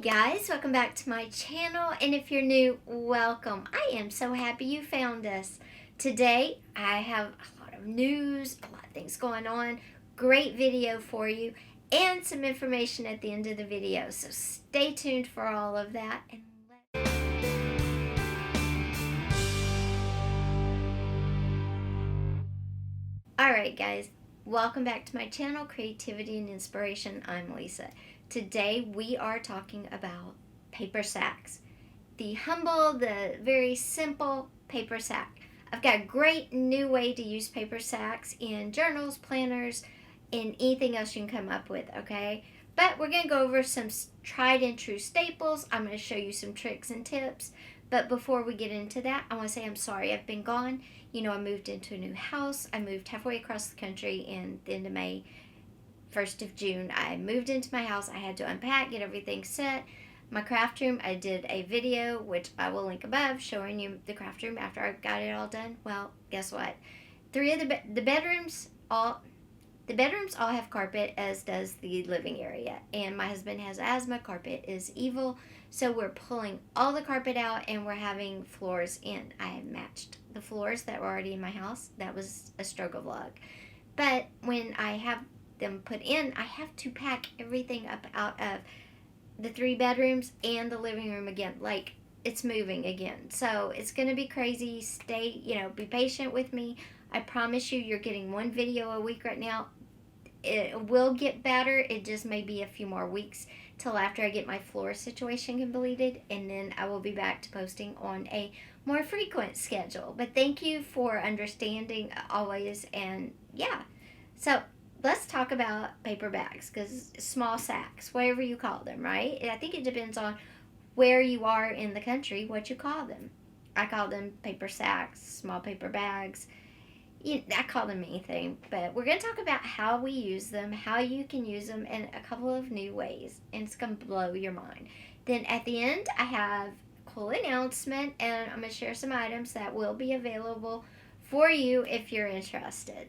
Guys, welcome back to my channel, and if you're new, welcome. I am so happy you found us. Today I have a lot of news, a lot of things going on, great video for you, and some information at the end of the video, so stay tuned for all of that. Alright guys, welcome back to my channel, Creativity and Inspiration. I'm Lisa. Today we are talking about paper sacks. The humble, the very simple paper sack. I've got a great new way to use paper sacks in journals, planners, and anything else you can come up with, okay? But we're going to go over some tried and true staples. I'm going to show you some tricks and tips. But before we get into that, I want to say I'm sorry I've been gone. You know, I moved into a new house. I moved halfway across the country in the end of May. 1st of June, I moved into my house. I had to unpack, get everything set. My craft room, I did a video, which I will link above, showing you the craft room after I got it all done. Well, guess what? Three of the bedrooms all have carpet, as does the living area. And my husband has asthma. Carpet is evil. So we're pulling all the carpet out and we're having floors in. I have matched the floors that were already in my house. That was a struggle vlog. But when I have them put in, I have to pack everything up out of the 3 bedrooms and the living room again. Like, it's moving again. So it's going to be crazy. Be patient with me. I promise you, you're getting 1 video a week right now. It will get better. It just may be a few more weeks till after I get my floor situation completed, and then I will be back to posting on a more frequent schedule. But thank you for understanding always, and yeah. So let's talk about paper bags, because small sacks, whatever you call them, right? I think it depends on where you are in the country, what you call them. I call them paper sacks, small paper bags. I call them anything, but we're going to talk about how we use them, how you can use them in a couple of new ways, and it's going to blow your mind. Then at the end, I have a cool announcement, and I'm going to share some items that will be available for you if you're interested.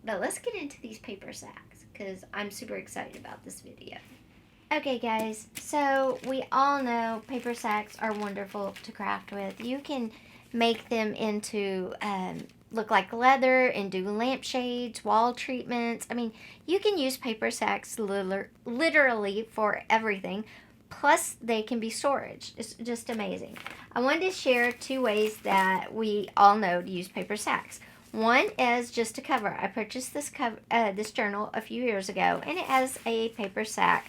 But let's get into these paper sacks, because I'm super excited about this video. Okay guys, so we all know paper sacks are wonderful to craft with. You can make them into look like leather and do lampshades, wall treatments. I mean, you can use paper sacks literally for everything. Plus, they can be storage. It's just amazing. I wanted to share 2 ways that we all know to use paper sacks. One is just a cover. I purchased this journal a few years ago, and it has a paper sack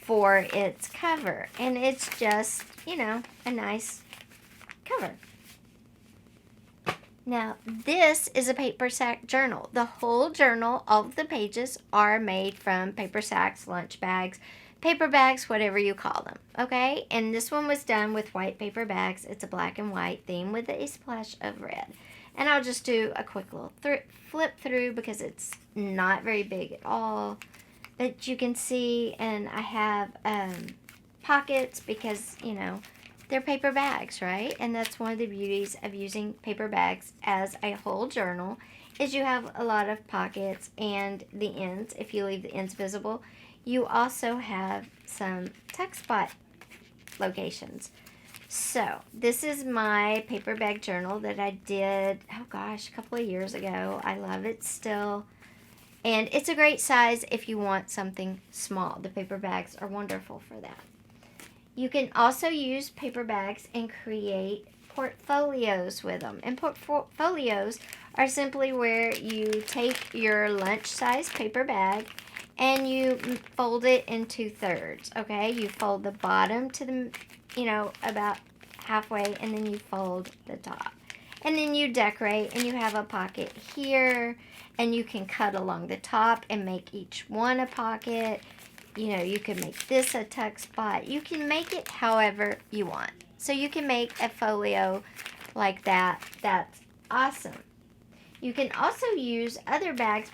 for its cover. And it's just, a nice cover. Now, this is a paper sack journal. The whole journal, all of the pages, are made from paper sacks, lunch bags, paper bags, whatever you call them, okay? And this one was done with white paper bags. It's a black and white theme with a splash of red. And I'll just do a quick little flip through because it's not very big at all. But you can see, and I have pockets because, they're paper bags, right? And that's one of the beauties of using paper bags as a whole journal, is you have a lot of pockets and the ends, if you leave the ends visible. You also have some tuck spot locations. So, this is my paper bag journal that I did, a couple of years ago. I love it still. And it's a great size if you want something small. The paper bags are wonderful for that. You can also use paper bags and create portfolios with them. And portfolios are simply where you take your lunch-size paper bag and you fold it in 2/3, okay? You fold the bottom to the, about halfway, and then you fold the top. And then you decorate, and you have a pocket here, and you can cut along the top and make each one a pocket. You can make this a tuck spot. You can make it however you want. So you can make a folio like that. That's awesome. You can also use other bags,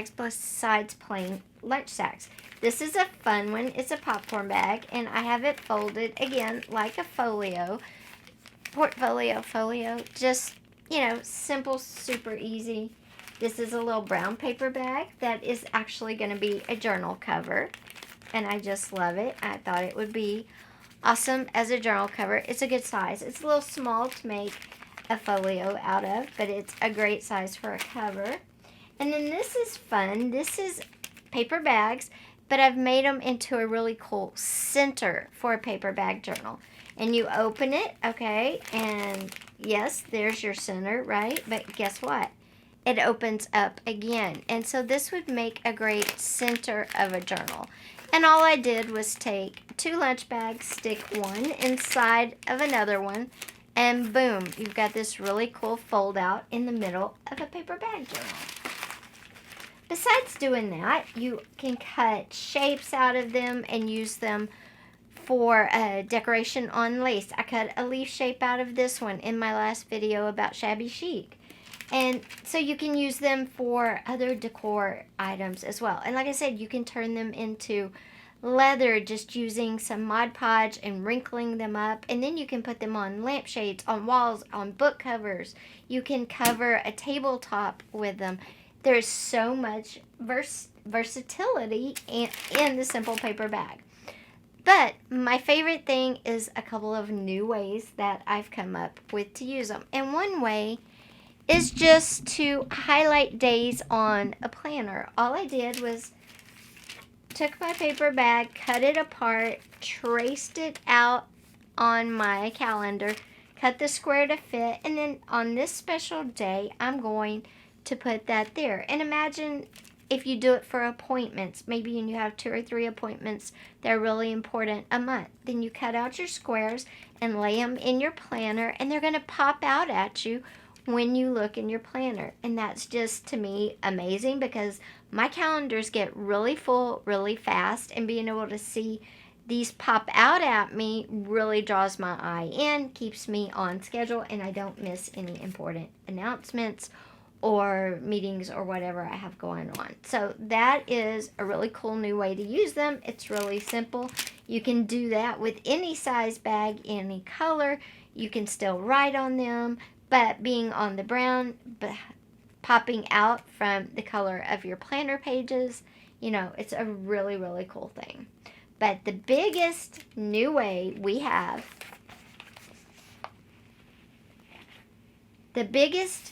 besides plain lunch sacks. This is a fun one. It's a popcorn bag, and I have it folded again like a folio. Folio. Just, simple, super easy. This is a little brown paper bag that is actually going to be a journal cover. and I just love it. I thought it would be awesome as a journal cover. It's a good size. It's a little small to make a folio out of, but it's a great size for a cover. And then this is fun. This is paper bags, but I've made them into a really cool center for a paper bag journal. And you open it, okay, and yes, there's your center, right? But guess what? It opens up again. And so this would make a great center of a journal. And all I did was take 2 lunch bags, stick one inside of another one, and boom, you've got this really cool fold out in the middle of a paper bag journal. Besides doing that, you can cut shapes out of them and use them for decoration on lace. I cut a leaf shape out of this one in my last video about shabby chic. And so you can use them for other decor items as well. And like I said, you can turn them into leather just using some Mod Podge and wrinkling them up. And then you can put them on lampshades, on walls, on book covers. You can cover a tabletop with them. There's so much versatility in the simple paper bag. But my favorite thing is a couple of new ways that I've come up with to use them. And one way is just to highlight days on a planner. All I did was took my paper bag, cut it apart, traced it out on my calendar, cut the square to fit, and then on this special day, I'm going to put that there. And imagine if you do it for appointments, maybe you have 2 or 3 appointments that are really important a month. Then you cut out your squares and lay them in your planner, and they're going to pop out at you when you look in your planner. And that's just, to me, amazing, because my calendars get really full really fast, and being able to see these pop out at me really draws my eye in, keeps me on schedule, and I don't miss any important announcements or meetings or whatever I have going on. So that is a really cool new way to use them. It's really simple. You can do that with any size bag, any color. You can still write on them, but being on the brown, popping out from the color of your planner pages, you know, it's a really, really cool thing. But the biggest new way we have, the biggest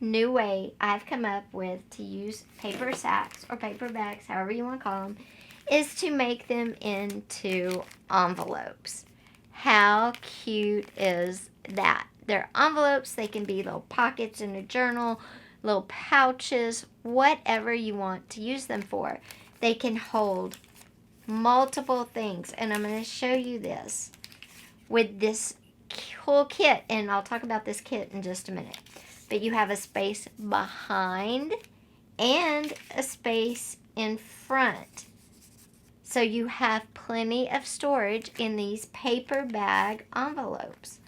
new way I've come up with to use paper sacks or paper bags, however you want to call them, is to make them into envelopes. How cute is that? They're envelopes. They can be little pockets in a journal, little pouches, whatever you want to use them for. They can hold multiple things, and I'm going to show you this with this cool kit, and I'll talk about this kit in just a minute. But you have a space behind and a space in front. So you have plenty of storage in these paper bag envelopes.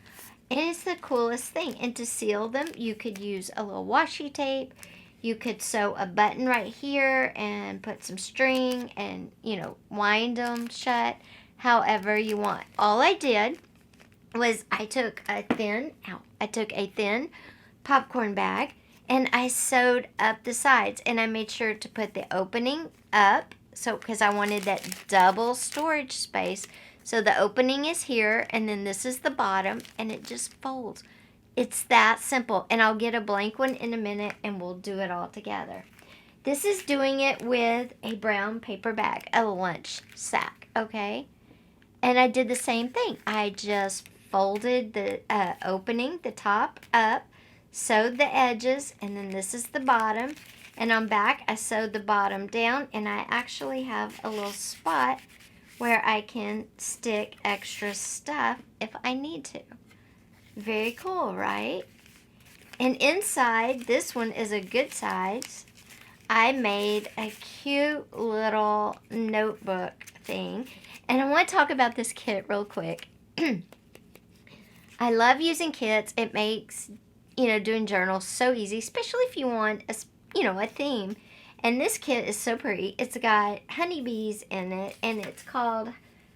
It is the coolest thing. And to seal them, you could use a little washi tape. You could sew a button right here and put some string and, you know, wind them shut however you want. All I did was I took a thin popcorn bag and I sewed up the sides, and I made sure to put the opening up, so because I wanted that double storage space. So the opening is here, and then this is the bottom, and it just folds. It's that simple. And I'll get a blank one in a minute, and we'll do it all together. This is doing it with a brown paper bag, a lunch sack, okay? And I did the same thing. I just folded the opening, the top up, sewed the edges, and then this is the bottom. And on back, I sewed the bottom down, and I actually have a little spot where I can stick extra stuff if I need to. Very cool, right? And inside, this one is a good size. I made a cute little notebook thing. And I want to talk about this kit real quick. I love using kits. It makes, you know, doing journals so easy, especially if you want a theme. And this kit is so pretty. It's got honeybees in it, and it's called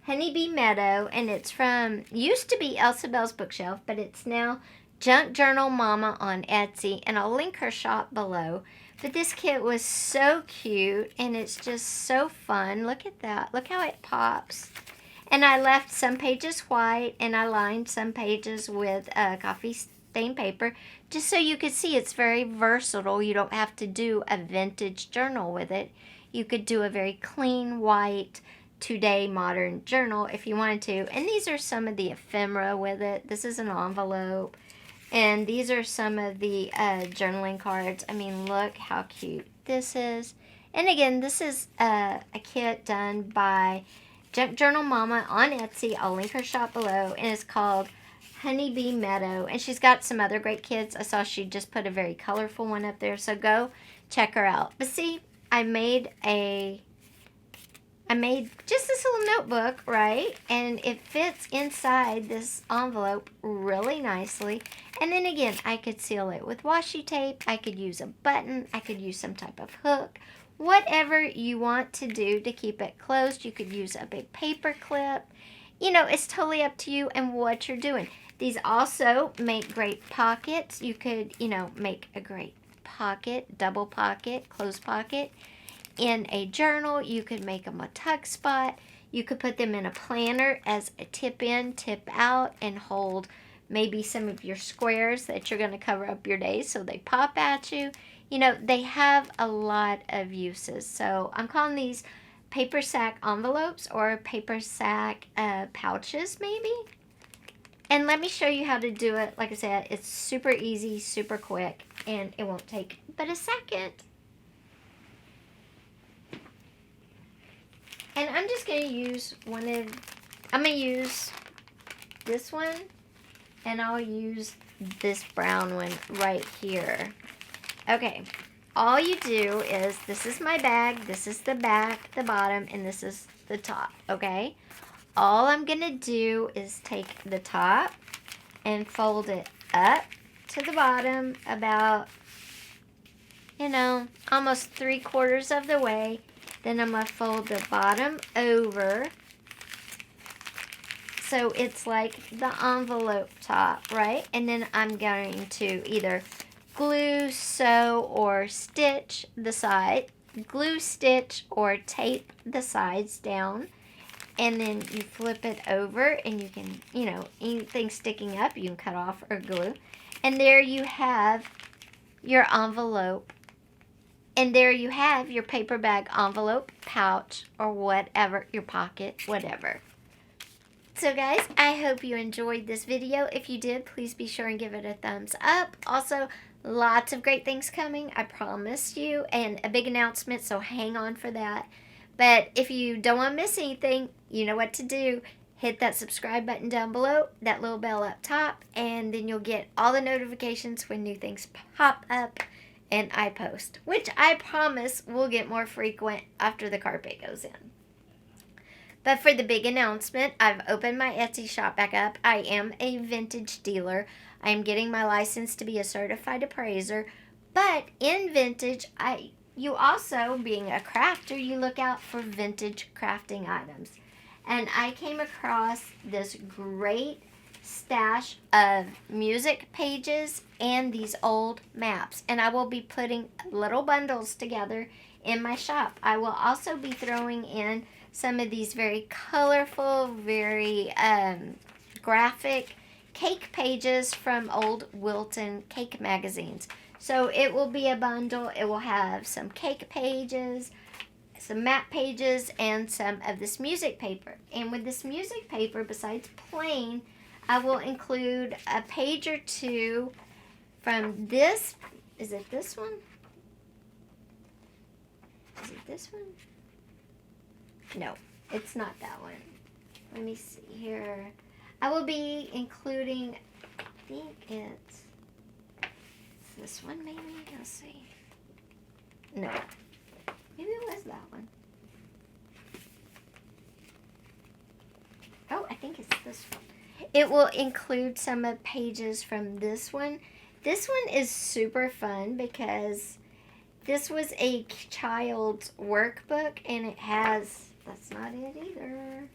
Honeybee Meadow, and it's from, used to be Elsa Bell's Bookshelf, but it's now Junk Journal Mama on Etsy, and I'll link her shop below. But this kit was so cute, and it's just so fun. Look at that. Look how it pops. And I left some pages white, and I lined some pages with coffee stained paper, just so you could see it's very versatile. You don't have to do a vintage journal with it. You could do a very clean, white, today modern journal if you wanted to. And these are some of the ephemera with it. This is an envelope. And these are some of the journaling cards. I mean, look how cute this is. And again, this is a kit done by Junk Journal Mama on Etsy. I'll link her shop below. And it's called Honeybee Meadow. And she's got some other great kits. I saw she just put a very colorful one up there. So go check her out. But see, I made just this little notebook, right? And it fits inside this envelope really nicely. And then again, I could seal it with washi tape. I could use a button. I could use some type of hook. Whatever you want to do to keep it closed. You could use a big paper clip. You know, it's totally up to you and what you're doing. These also make great pockets. You could, you know, make a great pocket, double pocket, closed pocket. In a journal, you could make them a tuck spot. You could put them in a planner as a tip in, tip out, and hold maybe some of your squares that you're going to cover up your day so they pop at you. You know, they have a lot of uses. So I'm calling these paper sack envelopes or paper sack pouches maybe. And let me show you how to do it. Like I said, it's super easy, super quick, and it won't take but a second. And I'm just going to use I'm going to use this one, and I'll use this brown one right here. Okay, all you do is, this is my bag, this is the back, the bottom, and this is the top, okay? All I'm going to do is take the top and fold it up to the bottom about, you know, almost 3/4 of the way. Then I'm going to fold the bottom over so it's like the envelope top, right? And then I'm going to either glue, sew, or stitch the side. Glue, stitch, or tape the sides down. And then you flip it over and you can, you know, anything sticking up you can cut off or glue. And there you have your envelope. And there you have your paper bag, envelope, pouch, or whatever, your pocket, whatever. So guys, I hope you enjoyed this video. If you did, please be sure and give it a thumbs up. Also, lots of great things coming, I promise you, and a big announcement, so hang on for that. But if you don't want to miss anything, you know what to do. Hit that subscribe button down below, that little bell up top, and then you'll get all the notifications when new things pop up and I post, which I promise will get more frequent after the carpet goes in. But for the big announcement, I've opened my Etsy shop back up. I am a vintage dealer. I am getting my license to be a certified appraiser. But in vintage, you also, being a crafter, you look out for vintage crafting items. And I came across this great stash of music pages and these old maps, and I will be putting little bundles together in my shop. I will also be throwing in some of these very colorful, very graphic cake pages from old Wilton cake magazines. So it will be a bundle. It will have some cake pages, some map pages, and some of this music paper. And with this music paper, besides plain, I will include a page or two from this. Is it this one? Is it this one? No, it's not that one. Let me see here. I will be including, I think it's this one maybe. Let's see. No, maybe it was that one. Oh, I think it's this one. It will include some of pages from this one. This one is super fun because this was a child's workbook, and it has, that's not it either.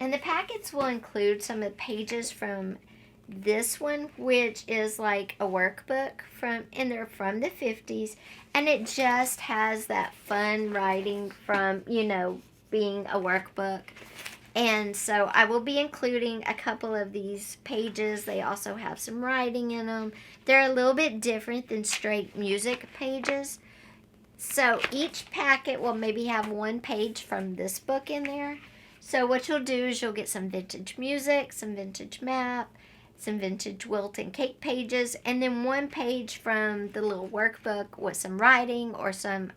And the packets will include some of the pages from this one, which is like a workbook and they're from the 50s, and it just has that fun writing from, being a workbook. And so I will be including a couple of these pages. They also have some writing in them. They're a little bit different than straight music pages. So each packet will maybe have one page from this book in there. So what you'll do is you'll get some vintage music, some vintage map, some vintage Wilton cake pages, and then one page from the little workbook with some writing or some,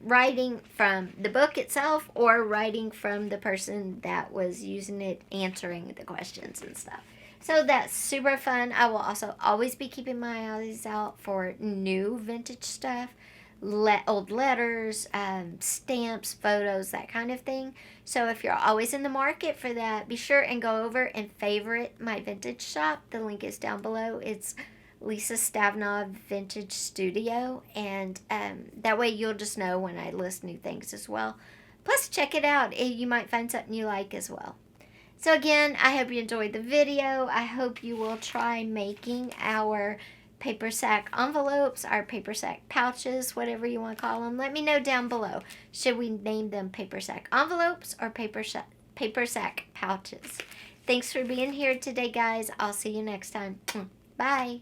writing from the book itself or writing from the person that was using it, answering the questions and stuff. So that's super fun. I will also always be keeping my eyes out for new vintage stuff, old letters, stamps, photos, that kind of thing. So if you're always in the market for that, be sure and go over and favorite my vintage shop. The link is down below. It's Lisa Stavnov Vintage Studio, and that way you'll just know when I list new things as well. Plus, check it out. You might find something you like as well. So again, I hope you enjoyed the video. I hope you will try making our paper sack envelopes, our paper sack pouches, whatever you want to call them. Let me know down below. Should we name them paper sack envelopes or paper sack pouches? Thanks for being here today, guys. I'll see you next time. Bye.